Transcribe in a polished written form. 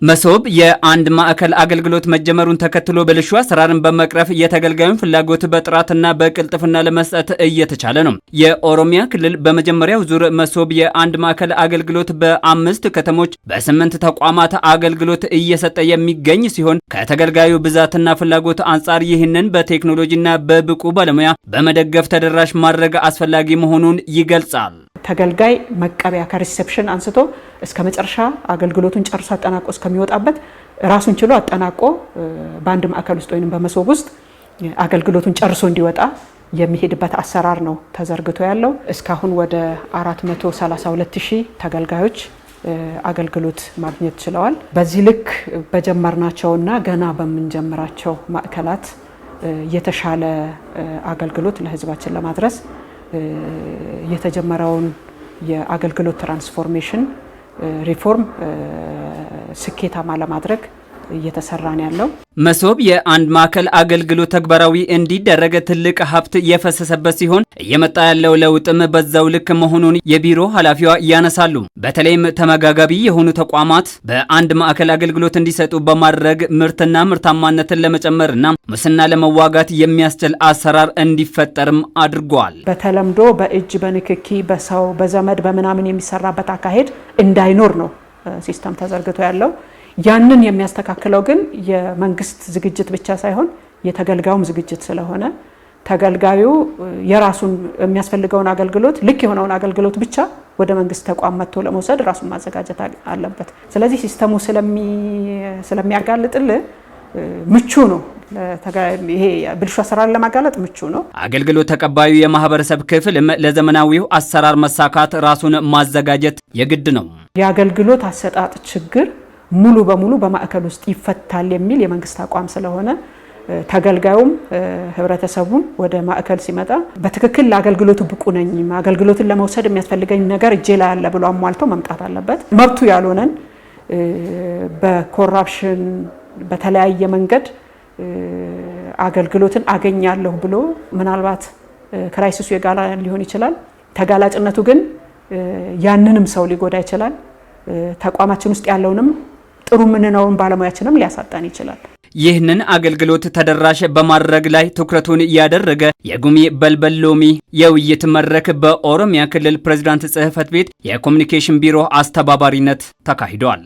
መሶብ የአንድ ማዕከል አገልግሎት መጀመሩን ተከትሎ ብልሹ አሰራርን በመቅረፍ የተገልጋዩን ፍላጎት በጥራትና በቅልጥፍና ለመስጠት እየተቻለ ነው። የኦሮሚያ ክልል በመጀመሪያው ዙር መሶብ የአንድ ማዕከል አገልግሎት በ5 ከተሞች በ8 ተቋማት አገልግሎት እየሰጠ የሚገኝ ሲሆን ከተገልጋዩ ብዛትና ፍላጎት አንጻር ይህንን በቴክኖሎጂና በብቁ ባለሙያ በመደገፍ ተደራሽ ማድረግ አስፈላጊ መሆኑን ይገልጻል። ተገልጋይ መቀበያ ከሪሴፕሽን አንስቶ እስከ መጨረሻ አገልግሎቱን ጨርሶ አጠናቆ እስከሚወጣበት ራሱን ችሎ አጠናቆ በአንድ ማዕከል ውስጥ ወይንም በመሶብ ውስጥ አገልግሎቱን ጨርሶ እንዲወጣ የሚሄድበት አሰራር ነው ተዘርግቶ ያለው። እስካሁን ወደ 432,000 ተገልጋዮች አገልግሎት ማግኘት ችለዋል። በዚህ ልክ በጀመርናቸውና ገና በምንጀምራቸው ማዕከላት የተሻለ አገልግሎት ለሕዝባችን ለማድረስ የተጀመረውን የአገልግሎት ትራንስፎርሜሽን ሪፎርም ስኬታማ ለማድረግ እየተሰራ ነው ያለው። መሶብ የአንድ ማዕከል አገልግሎት ተግባራዊ እንዲደረግ ትልቅ ሀብት የፈሰሰበት ሲሆን እየመጣ ያለው ለውጥም በዛው ልክ መሆኑን የቢሮ ኃላፊዋ ያነሳሉ። በተለይም ተመጋጋቢ የሆኑ ተቋማት በአንድ ማዕከል አገልግሎት እንዲሰጡ በማድረግ ምርትና ምርታማነትን ለመጨመርና ሙስና ለመዋጋት የሚያስችል አሰራር እንዲፈጠርም አድርጓል። በተለምዶ በእጅ በንክኪ በሰው በዘመድ በምናምን የሚሰራበት አካሄድ እንዳይኖር ነው ሲስተም ተዘርግቶ ያለው። ያንን የሚያስተካክለው ግን የመንግስት ዝግጅት ብቻ ሳይሆን የተገልጋዩም ዝግጅት ስለሆነ ተገልጋዩ የራሱን የሚያስፈልገውን አገልግሎት ልክ የሆነውን አገልግሎት ብቻ ወደ መንግስት ተቋም መጥቶ ለመውሰድ ራሱን ማዘጋጀት አለበት። ስለዚህ ሲስተሙ ስለሚያጋልጥል ምቹ ነው። ይሄ ብልሹ አሰራር ለማጋለጥ ምቹ ነው። አገልግሎት ተቀባዩ የማህበረሰብ ክፍልም ለዘመናዊው አሰራር መሳካት ራሱን ማዘጋጀት የግድ ነው። የአገልግሎት አሰጣጥ ችግር ሙሉ በሙሉ በማዕከል ውስጥ ይፈታል የሚል የመንግስት አቋም ስለሆነ ተገልጋዩም ህብረተሰቡም ወደ ማዕከል ሲመጣ በትክክል ለአገልግሎቱ ብቁ ነኝ፣ አገልግሎትን ለመውሰድ የሚያስፈልገኝ ነገር እጄ ላይ አለ ብሎ አሟልቶ መምጣት አለበት። መብቱ ያልሆነን በኮራፕሽን በተለያየ መንገድ አገልግሎትን አገኛለሁ ብሎ ምናልባት ክራይሲሱ የጋራ ሊሆን ይችላል። ተጋላጭነቱ ግን ያንንም ሰው ሊጎዳ ይችላል። ተቋማችን ውስጥ ያለውንም ጥሩ ምንነውን ባለሙያችንም ሊያሳጣን ይችላል። ይህንን አገልግሎት ተደራሽ በማድረግ ላይ ትኩረቱን ያደረገ የጉሚ በልበል ሎሚ የውይይት መድረክ በኦሮሚያ ክልል ፕሬዝዳንት ጽሕፈት ቤት የኮሚኒኬሽን ቢሮ አስተባባሪነት ተካሂዷል።